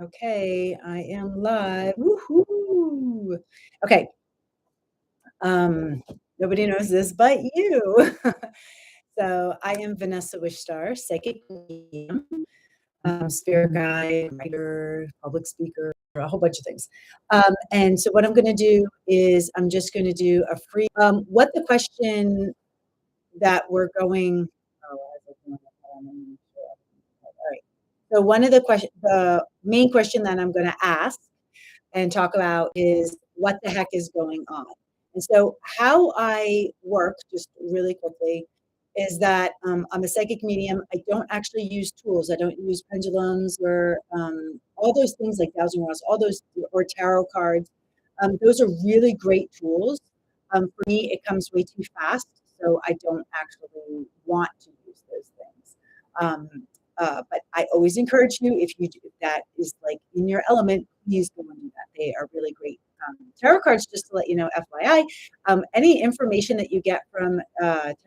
Okay, I am live. Woohoo! Okay, nobody knows this but you. So I am Vanessa Wishstar, psychic medium, spirit guide, writer, public speaker, a whole bunch of things. And so what I'm going to do is I'm just going to do a free. What the question that we're going. Oh, I was looking at that. I'm gonna make sure everything's okay. All right. So one of the main question that I'm going to ask and talk about is what the heck is going on. And so, how I work, just really quickly, is that I'm a psychic medium. I don't actually use tools. I don't use pendulums or all those things like Thousand Rods, all those, or tarot cards. Those are really great tools. For me, it comes way too fast, so I don't actually want to use those things. Um, but I always encourage you, if that is like in your element, please go and do that. They are really great. Tarot cards, just to let you know, FYI, any information that you get from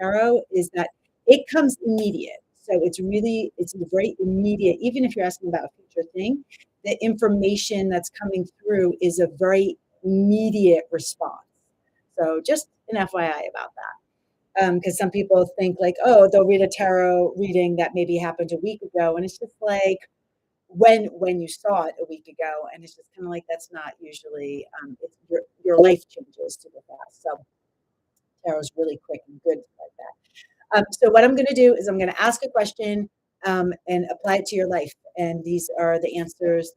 tarot is that it comes immediate. So it's very immediate. Even if you're asking about a future thing, the information that's coming through is a very immediate response. So just an FYI about that. Because some people think like, oh, they'll read a tarot reading that maybe happened a week ago, and it's just like when you saw it a week ago, and it's just kind of like that's not usually it's your life changes super fast. So tarot's really quick and good like that. So what I'm going to do is I'm going to ask a question and apply it to your life, and these are the answers.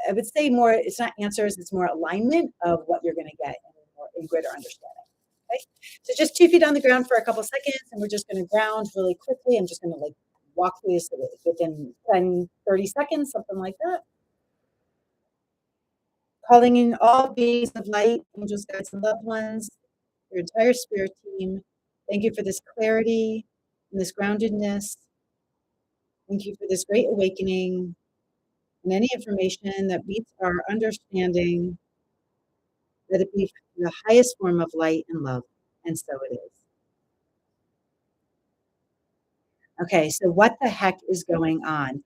I would say more. It's not answers. It's more alignment of what you're going to get in greater understanding. Okay? So just 2 feet on the ground for a couple seconds, and we're just going to ground really quickly. I'm just going to like walk through this within 10, 30 seconds, something like that. Calling in all beings of light, angels, guides, and loved ones, your entire spirit team. Thank you for this clarity and this groundedness. Thank you for this great awakening and any information that meets our understanding. Let it be the highest form of light and love. And so it is. Okay, so what the heck is going on?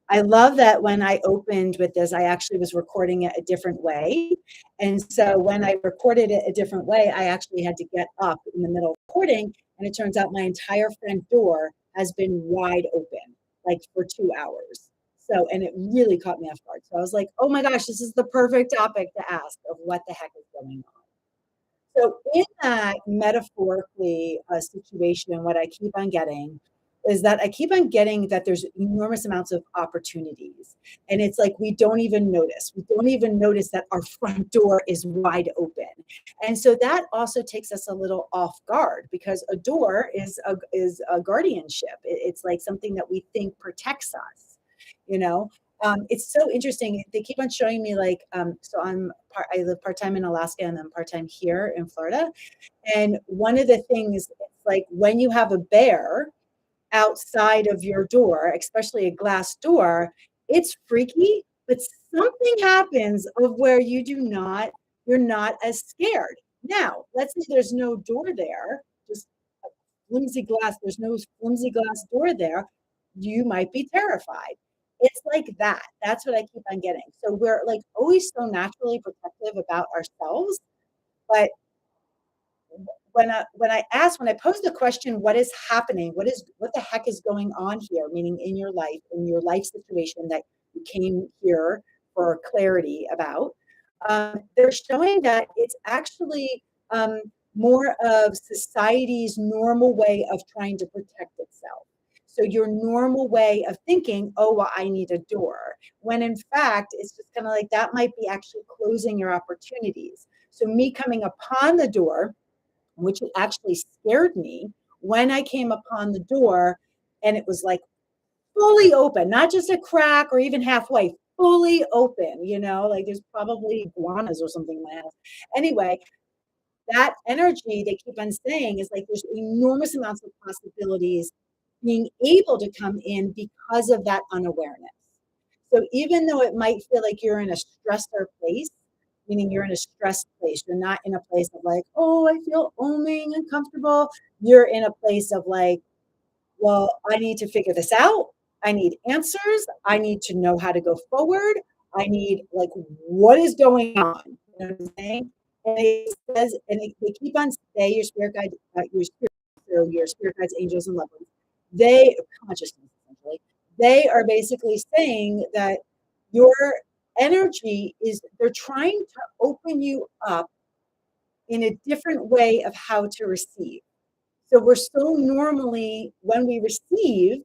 I love that when I opened with this, I actually was recording it a different way. And so when I recorded it a different way, I actually had to get up in the middle of recording. And it turns out my entire front door has been wide open, like for 2 hours. So, and it really caught me off guard. So I was like, oh my gosh, this is the perfect topic to ask of what the heck is going on. So in that metaphorically situation, what I keep on getting is that I keep on getting that there's enormous amounts of opportunities. And it's like we don't even notice. We don't even notice that our front door is wide open. And so that also takes us a little off guard because a door is a guardianship. It's like something that we think protects us, you know? It's so interesting. They keep on showing me like, so I live part time in Alaska and then part time here in Florida. And one of the things, it's like when you have a bear outside of your door, especially a glass door, it's freaky, but something happens of where you're not as scared. Now, let's say there's no door there, just a flimsy glass, there's no flimsy glass door there, you might be terrified. It's like that. That's what I keep on getting. So we're like always so naturally protective about ourselves, but when I pose the question, what is happening? What the heck is going on here? Meaning in your life situation that you came here for clarity about. They're showing that it's actually more of society's normal way of trying to protect itself. So your normal way of thinking, oh, well, I need a door, when in fact it's just kind of like that might be actually closing your opportunities. So me coming upon the door, which actually scared me when I came upon the door and it was like fully open, not just a crack or even halfway, fully open, like there's probably iguanas or something in my house. Anyway, that energy they keep on saying is like there's enormous amounts of possibilities being able to come in because of that unawareness. So even though it might feel like you're in a stressor place, meaning you're in a stressed place, you're not in a place of like, oh, I feel oming uncomfortable. You're in a place of like, well, I need to figure this out. I need answers. I need to know how to go forward. I need like what is going on. You know what I'm saying? And it says, and they keep on saying your spirit guide, your spirit guides, angels, and loved ones. They consciousness essentially. They are basically saying that your energy is they're trying to open you up in a different way of how to receive. So we're so normally, when we receive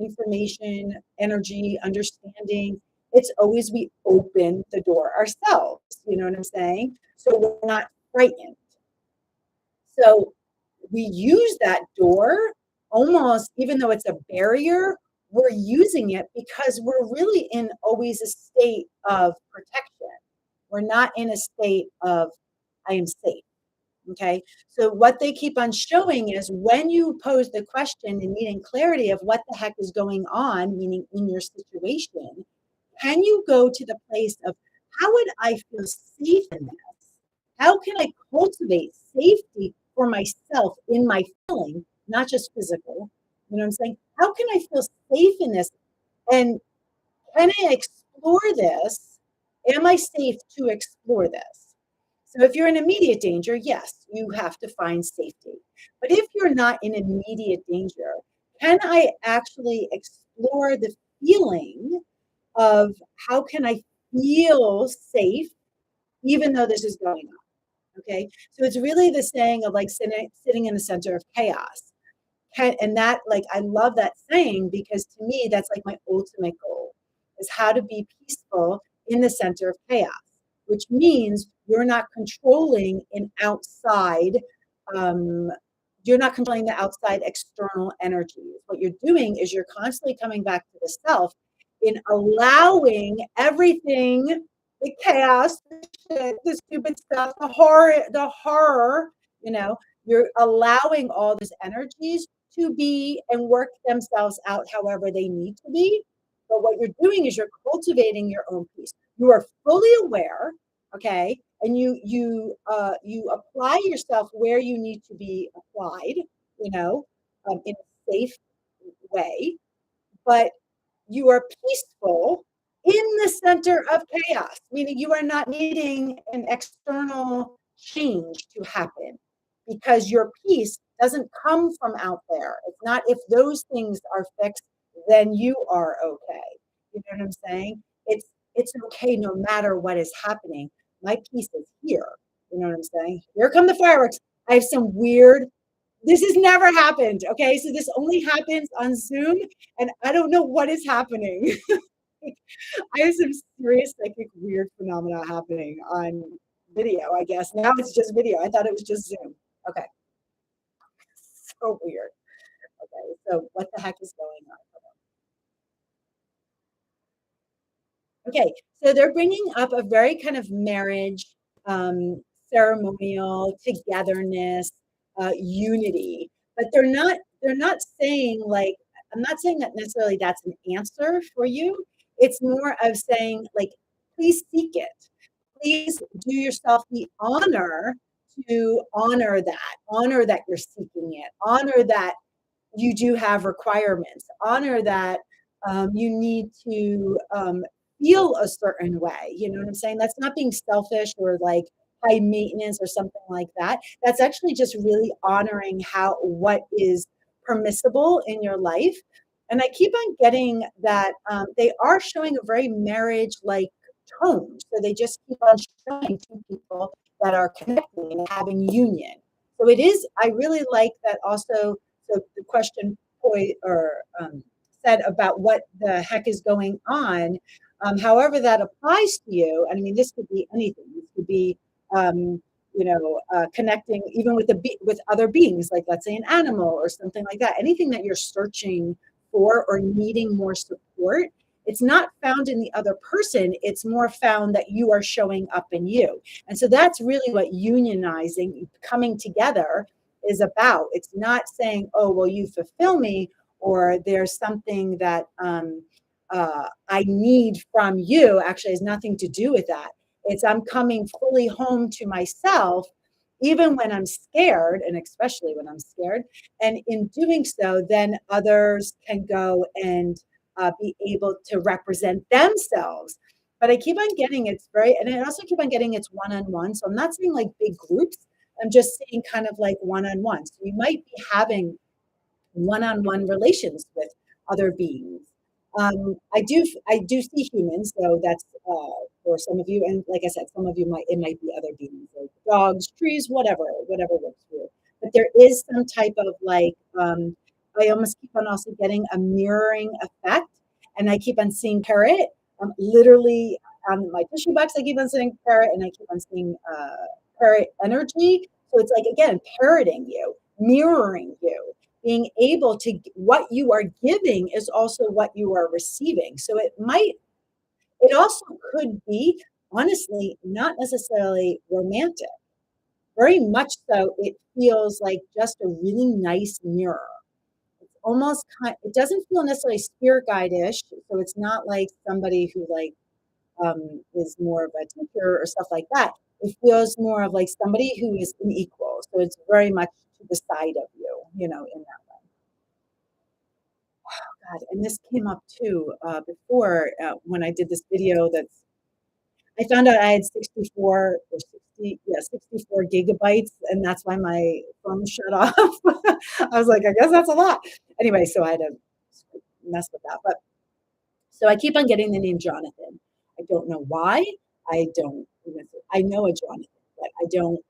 information, energy, understanding, it's always we open the door ourselves. You know what I'm saying? So we're not frightened. So we use that door almost, even though it's a barrier, we're using it because we're really in always a state of protection. We're not in a state of, I am safe. Okay. So what they keep on showing is when you pose the question and needing clarity of what the heck is going on, meaning in your situation, can you go to the place of how would I feel safe in this? How can I cultivate safety for myself in my feeling, not just physical? You know what I'm saying? How can I feel safe in this? And can I explore this? Am I safe to explore this? So if you're in immediate danger, yes, you have to find safety. But if you're not in immediate danger, can I actually explore the feeling of how can I feel safe even though this is going on? Okay. So it's really the saying of like sitting in the center of chaos. And that, like, I love that saying because to me, that's like my ultimate goal is how to be peaceful in the center of chaos, which means you're not controlling an outside, um, you're not controlling the outside external energy. What you're doing is you're constantly coming back to the self in allowing everything, the chaos, the shit, the stupid stuff, the horror, you know, you're allowing all these energies to be and work themselves out however they need to be. But what you're doing is you're cultivating your own peace. You are fully aware, okay, and you apply yourself where you need to be applied, you know, in a safe way. But you are peaceful in the center of chaos, meaning you are not needing an external change to happen because your peace doesn't come from out there. It's not if those things are fixed, then you are okay. You know what I'm saying? It's okay no matter what is happening. My peace is here. You know what I'm saying? Here come the fireworks. I have some weird this has never happened. Okay. So this only happens on Zoom, and I don't know what is happening. I have some serious psychic weird phenomena happening on video, I guess. Now it's just video. I thought it was just Zoom. Okay. So weird. Okay. So what the heck is going on? Okay, so they're bringing up a very kind of marriage, ceremonial togetherness, unity, but they're not saying like I'm not saying that necessarily that's an answer for you. It's more of saying like, please seek it. Please do yourself the honor to honor that you're seeking it, honor that you do have requirements. Honor that you need to feel a certain way. You know what I'm saying? That's not being selfish or like high maintenance or something like that. That's actually just really honoring how what is permissible in your life. And I keep on getting that they are showing a very marriage like tone. So they just keep on showing two people that are connecting and having union. So it is, I really like that also so the question said about what the heck is going on, however that applies to you. And I mean, this could be anything. This could be, connecting even with with other beings, like let's say an animal or something like that. Anything that you're searching for or needing more support. It's not found in the other person. It's more found that you are showing up in you. And so that's really what unionizing, coming together is about. It's not saying, oh, well, you fulfill me, or there's something that I need from you. Actually, has nothing to do with that. It's I'm coming fully home to myself, even when I'm scared, and especially when I'm scared. And in doing so, then others can go and be able to represent themselves. But I keep on getting it's very, and I also keep on getting it's one on one. So I'm not saying like big groups. I'm just saying kind of like one on one. So you might be having one-on-one relations with other beings. I do see humans, so that's for some of you, and like I said, some of you might it might be other beings, like dogs, trees, whatever works for you. But there is some type of like I almost keep on also getting a mirroring effect, and I keep on seeing parrot. Literally on my tissue box, I keep on seeing parrot, and I keep on seeing parrot energy. So it's like again parroting you, mirroring you, being able to what you are giving is also what you are receiving. So it also could be honestly not necessarily romantic. Very much so, it feels like just a really nice mirror. It's almost kind. It doesn't feel necessarily spirit guide-ish, so it's not like somebody who like is more of a teacher or stuff like that. It feels more of like somebody who is an equal. So it's very much to the side of you, in that. God, and this came up too before when I did this video. That's I found out I had 64 or 60, yeah, 64 gigabytes, and that's why my phone shut off. I was like, I guess that's a lot. Anyway, so I had to mess with that. But so I keep on getting the name Jonathan. I don't know why. I don't. I know a Jonathan, but I don't.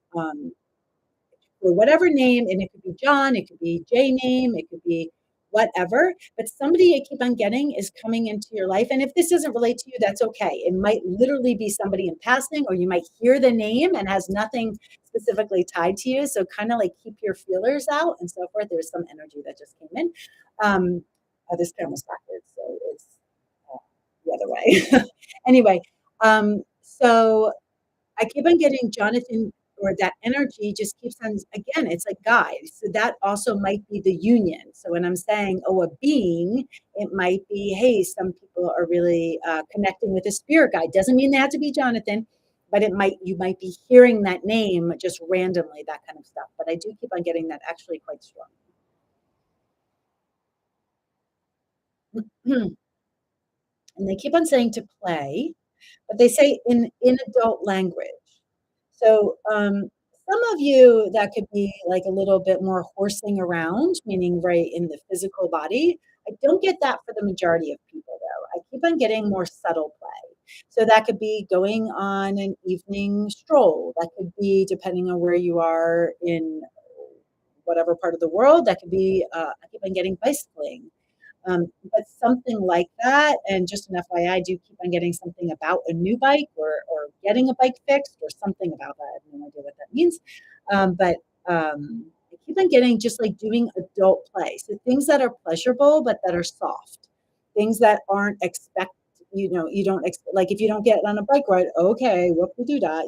For whatever name, and it could be John, it could be J name, it could be whatever. But somebody I keep on getting is coming into your life. And if this doesn't relate to you, that's okay. It might literally be somebody in passing, or you might hear the name and has nothing specifically tied to you. So kind of like keep your feelers out and so forth. There's some energy that just came in. This camera's backwards, so it's the other way. Anyway, so I keep on getting Jonathan, or that energy just keeps on, again, it's like guides. So that also might be the union. So when I'm saying, oh, a being, it might be, hey, some people are really connecting with a spirit guide. Doesn't mean they have to be Jonathan, but you might be hearing that name just randomly, that kind of stuff. But I do keep on getting that actually quite strong. And they keep on saying to play, but they say in adult language. So some of you that could be like a little bit more horsing around, meaning right in the physical body. I don't get that for the majority of people though. I keep on getting more subtle play. So that could be going on an evening stroll. That could be depending on where you are in whatever part of the world. That could be I keep on getting bicycling, but something like that. And just an FYI, I do keep on getting something about a new bike, or getting a bike fixed or something about that. I have no idea what that means. But I keep on getting just like doing adult play. So things that are pleasurable, but that are soft. Things that aren't you don't expect, like if you don't get on a bike ride, okay, what we do that.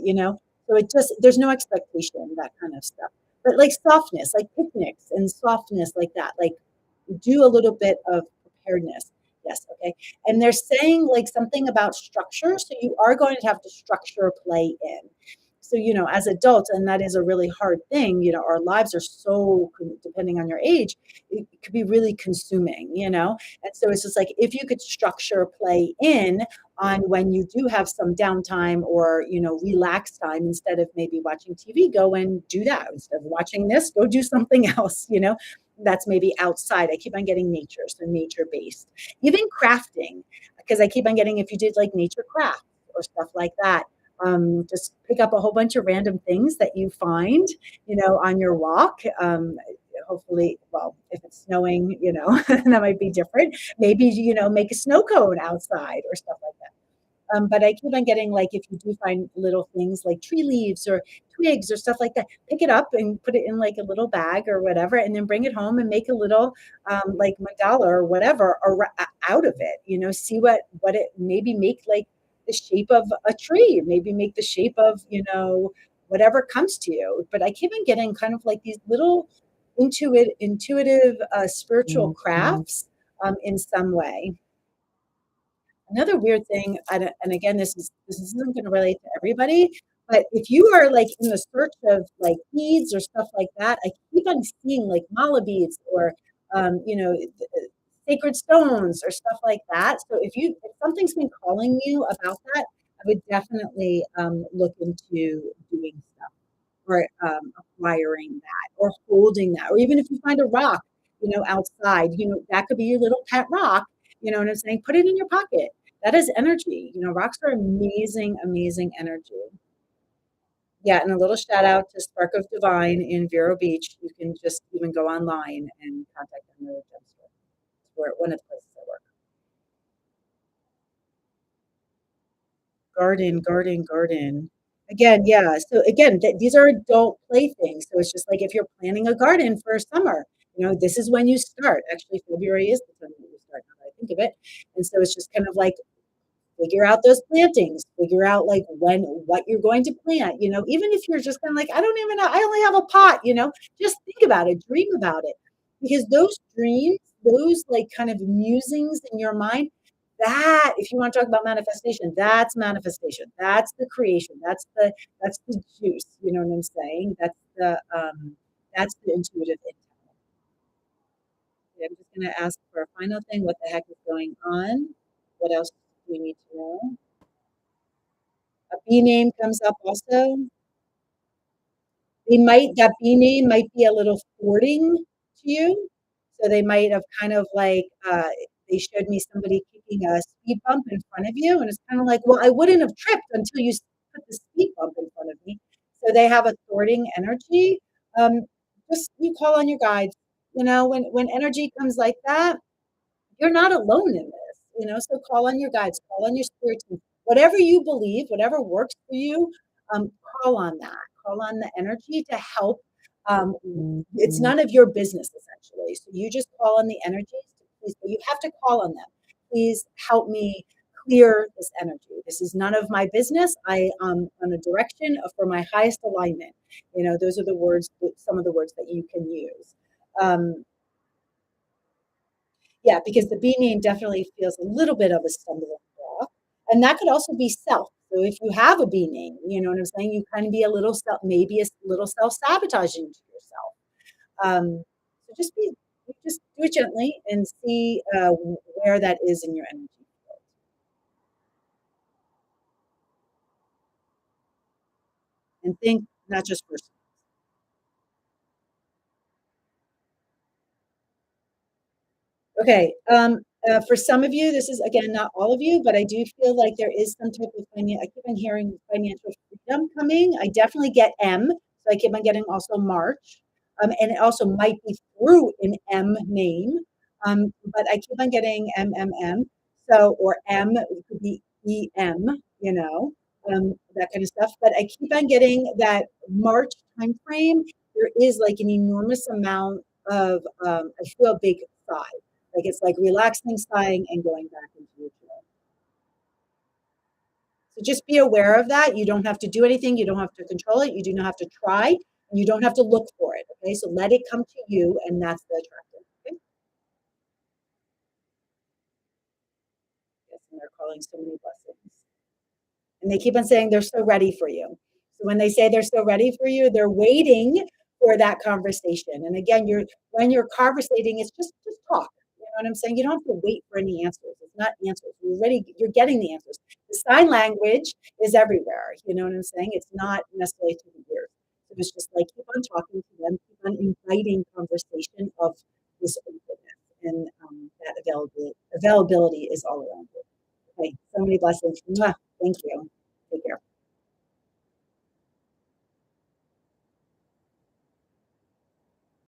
So it just, there's no expectation, that kind of stuff. But like softness, like picnics and softness like that. Like do a little bit of preparedness. Yes, okay. And they're saying like something about structure. So you are going to have to structure play in. So, as adults, and that is a really hard thing, our lives are so, depending on your age, it could be really consuming. And so it's just like if you could structure play in on when you do have some downtime, or, relax time, instead of maybe watching TV, go and do that. Instead of watching this, go do something else. That's maybe outside. I keep on getting nature, so nature based. Even crafting, because I keep on getting, if you did like nature craft or stuff like that, just pick up a whole bunch of random things that you find, on your walk. Hopefully, well, if it's snowing, that might be different. Maybe, make a snow cone outside or stuff like that. But I keep on getting like if you do find little things like tree leaves or twigs or stuff like that, pick it up and put it in like a little bag or whatever, and then bring it home and make a little like mandala or whatever out of it. See what it, maybe make like the shape of a tree, maybe make the shape of whatever comes to you. But I keep on getting kind of like these little intuitive spiritual crafts in some way. Another weird thing, and again, this isn't going to relate to everybody, but if you are like in the search of like beads or stuff like that, I keep on seeing like mala beads, or um, you know, sacred stones or stuff like that. So if something's been calling you about that, I would definitely look into doing stuff or acquiring that or holding that. Or even if you find a rock, outside, that could be your little pet rock. You know what I'm saying? Put it in your pocket. That is energy. Rocks are amazing, amazing energy. Yeah, and a little shout out to Spark of Divine in Vero Beach. You can just even go online and contact them. They're a gem store. It's where one of the places I work. Garden, garden, garden. Again, yeah. So again, these are adult playthings. So it's just like if you're planning a garden for summer, this is when you start. Actually, February is the time that you start. Now that I think of it, and so it's just kind of like figure out those plantings, figure out like what you're going to plant, even if you're just kind of like, I don't even know, I only have a pot, just think about it, dream about it. Because those dreams, those like kind of musings in your mind, that if you want to talk about manifestation, that's manifestation. That's the creation. That's the juice. You know what I'm saying? That's the intuitive intent. Okay, I'm just gonna ask for a final thing. What the heck is going on? What else do we need to know? A B name comes up also. That B name might be a little thwarting to you. So they might have kind of like, they showed me somebody kicking a speed bump in front of you. And it's kind of like, well, I wouldn't have tripped until you put the speed bump in front of me. So they have a thwarting energy. Um, just you call on your guides. When energy comes like that, you're not alone in this, so call on your guides, call on your spirit team, whatever you believe, whatever works for you, call on that, call on the energy to help. It's none of your business essentially. So you just call on the energies to please, but you have to call on them. Please help me clear this energy. This is none of my business. I am on a direction for my highest alignment. Those are the words, some of the words that you can use. Yeah, because the B name definitely feels a little bit of a stumbling block. And that could also be self. So if you have a B name, you know what I'm saying? You kind of be a little self, maybe a little self-sabotaging to yourself. So just do it gently and see where that is in your energy field. And think not just for. Okay. For some of you, this is again not all of you, but I do feel like there is some type of I keep on hearing financial freedom coming. I definitely get M, so I keep on getting also March, and it also might be through an M name, but I keep on getting MMM. So or M it could be EM, that kind of stuff. But I keep on getting that March timeframe. There is like an enormous amount of I feel a big sigh like it's like relaxing, sighing, and going back into your chair. So just be aware of that. You don't have to do anything. You don't have to control it. You do not have to try. And you don't have to look for it. Okay. So let it come to you, and that's the attractive. Okay. Yes, and they're calling so many blessings. And they keep on saying they're so ready for you. So when they say they're so ready for you, they're waiting for that conversation. And again, when you're conversating, it's just talk. You know what I'm saying? You don't have to wait for any answers. It's not answers. You're getting the answers. The sign language is everywhere. You know what I'm saying? It's not necessarily through the ears. So it's just like keep on talking to them, keep on inviting conversation of this openness, and that availability is all around you. Okay, so many blessings. Mwah. Thank you.